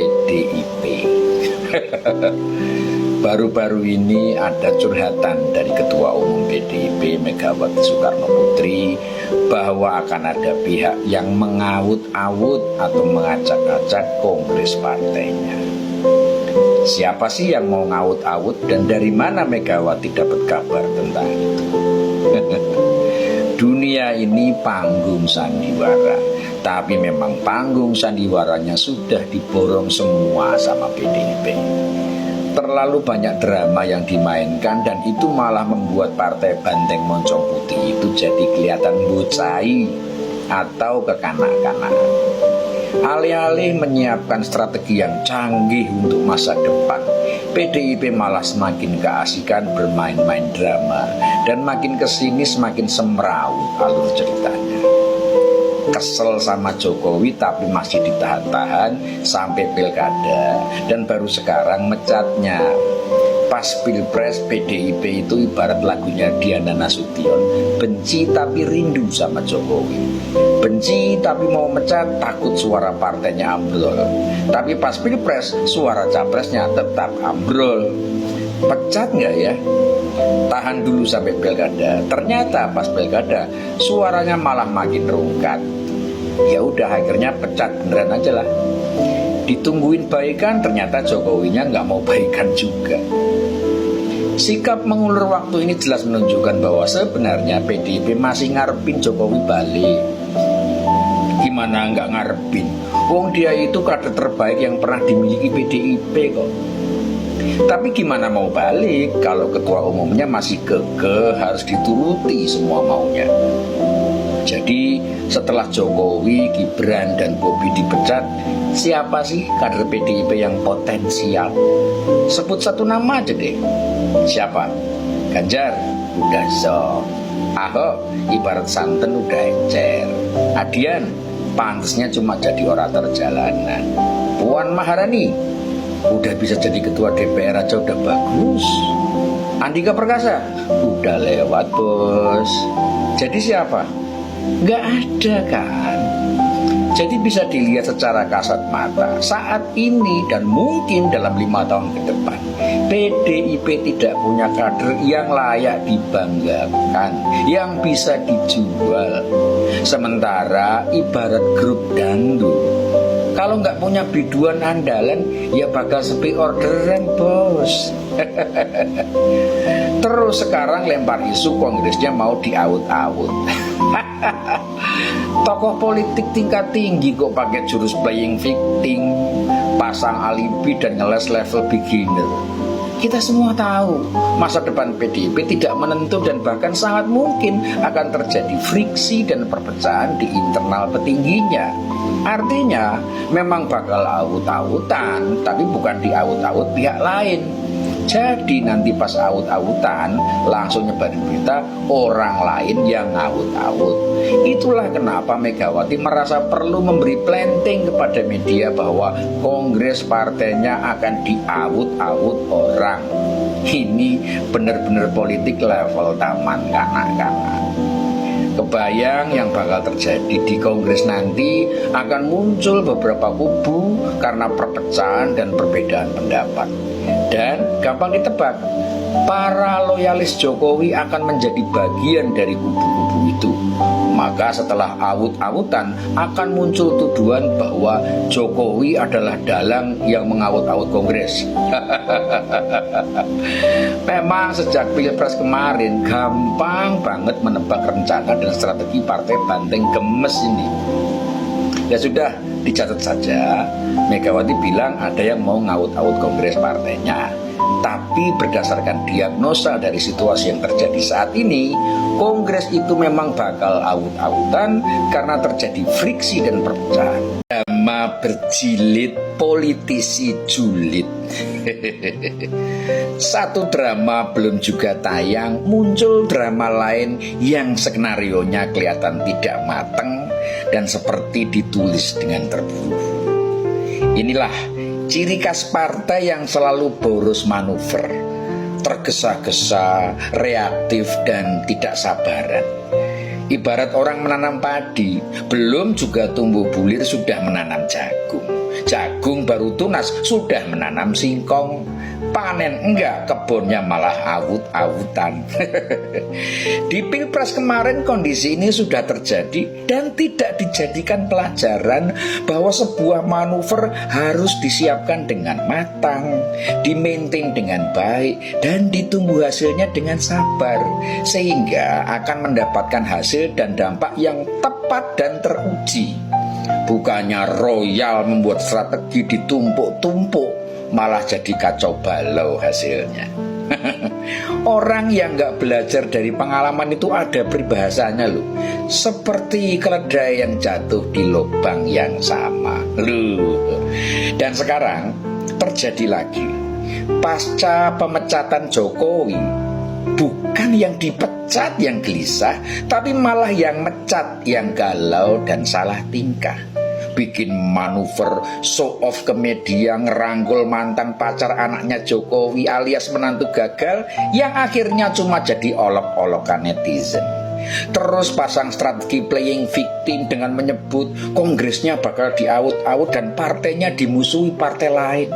PDIP. Baru-baru ini ada curhatan dari Ketua Umum PDIP Megawati Soekarno Putri bahwa akan ada pihak yang mengaut-aut atau mengacak-acak kongres partainya. Siapa sih yang mau ngaut-aut dan dari mana Megawati dapat kabar tentang itu? Dunia ini panggung sandiwara, tapi memang panggung sandiwaranya sudah diborong semua sama PDIP. Terlalu banyak drama yang dimainkan dan itu malah membuat partai Banteng Moncong Putih itu jadi kelihatan bocai atau kekanak-kanakan. Alih-alih menyiapkan strategi yang canggih untuk masa depan, PDIP malah semakin keasikan bermain-main drama dan makin kesini semakin semrawut alur ceritanya. Kesel sama Jokowi tapi masih ditahan-tahan sampai pilkada dan baru sekarang mecatnya. Pas pilpres PDIP itu ibarat lagunya Diana Nasution, benci tapi rindu sama Jokowi, benci tapi mau mecat takut suara partainya ambrol. Tapi pas pilpres suara capresnya tetap ambrol. Pecat nggak ya? Tahan dulu sampai pilkada. Ternyata pas pilkada suaranya malah makin rungkat. Ya udah akhirnya pecat beneran aja lah. Ditungguin baikan ternyata Jokowinya nggak mau baikan juga. Sikap mengulur waktu ini jelas menunjukkan bahwa sebenarnya PDIP masih ngarepin Jokowi balik. Gimana nggak ngarepin? Wong dia itu kader terbaik yang pernah dimiliki PDIP kok. Tapi gimana mau balik kalau ketua umumnya masih kekeh harus dituruti semua maunya. Jadi setelah Jokowi, Gibran, dan Bobi dipecat, siapa sih kader PDIP yang potensial? Sebut satu nama aja deh. Siapa? Ganjar? Udah so. Ahok ibarat santen udah encer. Adian pantasnya cuma jadi orator jalanan. Puan Maharani udah bisa jadi ketua DPR aja udah bagus. Andika Perkasa udah lewat bos. Jadi siapa? Nggak ada kan. Jadi bisa dilihat secara kasat mata saat ini dan mungkin dalam 5 tahun ke depan PDIP tidak punya kader yang layak dibanggakan, yang bisa dijual. Sementara ibarat grup dangdut, kalau nggak punya biduan andalan ya bakal sepi orderan bos. Terus sekarang lempar isu kongresnya mau diaut-aut. Tokoh politik tingkat tinggi kok pakai jurus playing victim, pasang alibi dan ngeles level beginner. Kita semua tahu masa depan PDIP tidak menentu dan bahkan sangat mungkin akan terjadi friksi dan perpecahan di internal petingginya. Artinya memang bakal aut-autan, tapi bukan diaut-aut pihak lain. Jadi nanti pas aut-autan langsung nyebarin berita orang lain yang ngaut-aut. Itulah kenapa Megawati merasa perlu memberi planting kepada media bahwa kongres partainya akan diaut-aut orang. Ini benar-benar politik level taman kanak-kanak. Kebayang yang bakal terjadi di kongres nanti akan muncul beberapa kubu karena perpecahan dan perbedaan pendapat. Dan gampang ditebak, para loyalis Jokowi akan menjadi bagian dari kubu-kubu itu. Maka setelah aut-autan akan muncul tuduhan bahwa Jokowi adalah dalang yang mengaut-aut kongres. Memang sejak pilpres kemarin gampang banget menebak rencana dan strategi partai Banteng gemes ini. Ya sudah, dicatat saja. Megawati bilang ada yang mau ngaut-aut kongres partainya. Tapi berdasarkan diagnosa dari situasi yang terjadi saat ini, kongres itu memang bakal aut-autan karena terjadi friksi dan perpecahan. Drama berjilid, politisi julid. Satu drama belum juga tayang, muncul drama lain yang skenarionya kelihatan tidak matang dan seperti ditulis dengan terburu. Inilah ciri khas partai yang selalu boros manuver, tergesa-gesa, reaktif, dan tidak sabaran. Ibarat orang menanam padi, belum juga tumbuh bulir sudah menanam jagung. Jagung baru tunas sudah menanam singkong. Panen enggak, kebunnya malah awut-awutan. Di Pilpres kemarin kondisi ini sudah terjadi dan tidak dijadikan pelajaran bahwa sebuah manuver harus disiapkan dengan matang, dimaintain dengan baik, dan ditunggu hasilnya dengan sabar, sehingga akan mendapatkan hasil dan dampak yang tepat dan teruji. Bukannya royal membuat strategi ditumpuk-tumpuk, malah jadi kacau balau hasilnya. Orang yang gak belajar dari pengalaman itu ada peribahasanya loh, seperti keledai yang jatuh di lubang yang sama loh. Dan sekarang terjadi lagi. Pasca pemecatan Jokowi, bukan yang dipecat yang gelisah, tapi malah yang mecat yang galau dan salah tingkah. Bikin manuver show off ke media, ngerangkul mantan pacar anaknya Jokowi alias menantu gagal yang akhirnya cuma jadi olok-olokan netizen. Terus pasang strategi playing victim dengan menyebut kongresnya bakal diaut-aut dan partainya dimusuhi partai lain.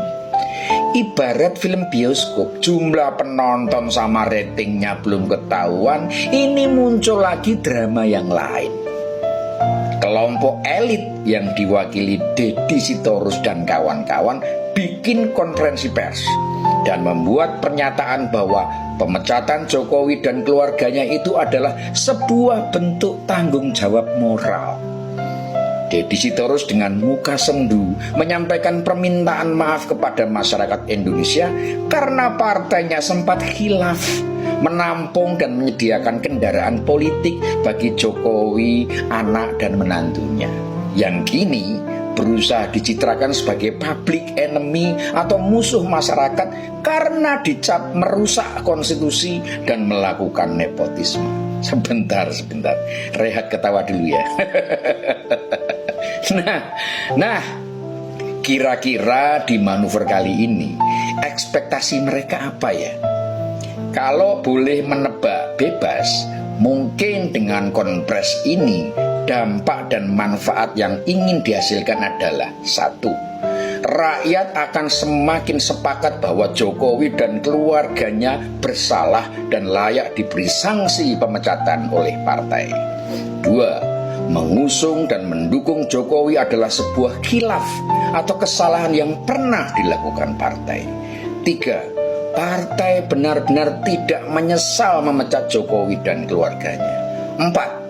Ibarat film bioskop, jumlah penonton sama ratingnya belum ketahuan, ini muncul lagi drama yang lain. Kelompok elit yang diwakili Deddy Sitorus dan kawan-kawan bikin konferensi pers dan membuat pernyataan bahwa pemecatan Jokowi dan keluarganya itu adalah sebuah bentuk tanggung jawab moral. Deddy Sitorus dengan muka sendu menyampaikan permintaan maaf kepada masyarakat Indonesia karena partainya sempat khilaf menampung dan menyediakan kendaraan politik bagi Jokowi, anak dan menantunya, yang kini berusaha dicitrakan sebagai public enemy atau musuh masyarakat karena dicap merusak konstitusi dan melakukan nepotisme. Sebentar, rehat ketawa dulu ya. Nah, kira-kira di manuver kali ini ekspektasi mereka apa ya? Kalau boleh menebak bebas, mungkin dengan konpres ini dampak dan manfaat yang ingin dihasilkan adalah: 1. Rakyat akan semakin sepakat bahwa Jokowi dan keluarganya bersalah dan layak diberi sanksi pemecatan oleh partai. 2. Mengusung dan mendukung Jokowi adalah sebuah khilaf atau kesalahan yang pernah dilakukan partai. 3. Partai benar-benar tidak menyesal memecat Jokowi dan keluarganya. 4.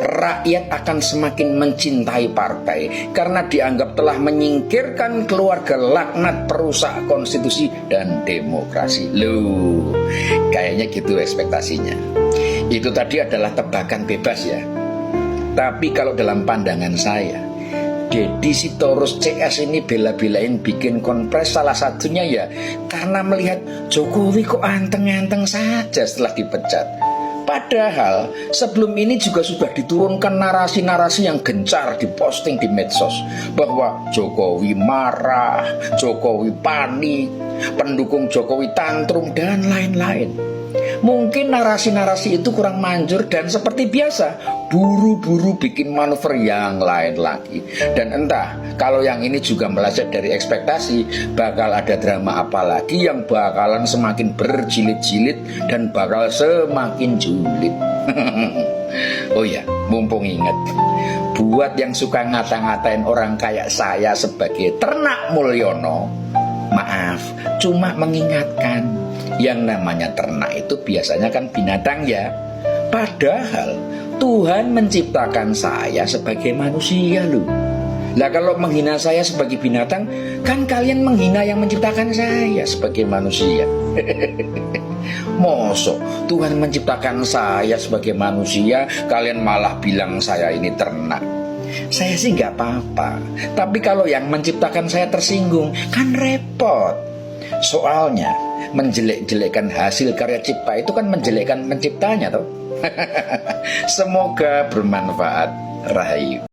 Rakyat akan semakin mencintai partai karena dianggap telah menyingkirkan keluarga laknat perusak konstitusi dan demokrasi. Loh, kayaknya gitu ekspektasinya. Itu tadi adalah tebakan bebas ya. Tapi kalau dalam pandangan saya, Deddy Sitorus CS ini bela-belain bikin konpres salah satunya ya karena melihat Jokowi kok anteng-anteng saja setelah dipecat. Padahal sebelum ini juga sudah diturunkan narasi-narasi yang gencar diposting di medsos bahwa Jokowi marah, Jokowi panik, pendukung Jokowi tantrum dan lain-lain. Mungkin narasi-narasi itu kurang manjur dan seperti biasa buru-buru bikin manuver yang lain lagi. Dan entah kalau yang ini juga meleset dari ekspektasi, bakal ada drama apa lagi yang bakalan semakin berjilid-jilid dan bakal semakin julid. Oh ya, mumpung ingat, buat yang suka ngata-ngatain orang kayak saya sebagai ternak Mulyono, maaf, cuma mengingatkan, yang namanya ternak itu biasanya kan binatang ya. Padahal Tuhan menciptakan saya sebagai manusia loh. Lah kalau menghina saya sebagai binatang, kan kalian menghina yang menciptakan saya sebagai manusia. Mosok Tuhan menciptakan saya sebagai manusia, kalian malah bilang saya ini ternak. Saya sih gak apa-apa, tapi kalau yang menciptakan saya tersinggung, kan repot. Soalnya menjelek-jelekkan hasil karya cipta itu kan menjelekkan penciptanya toh. Semoga bermanfaat. Rahayu.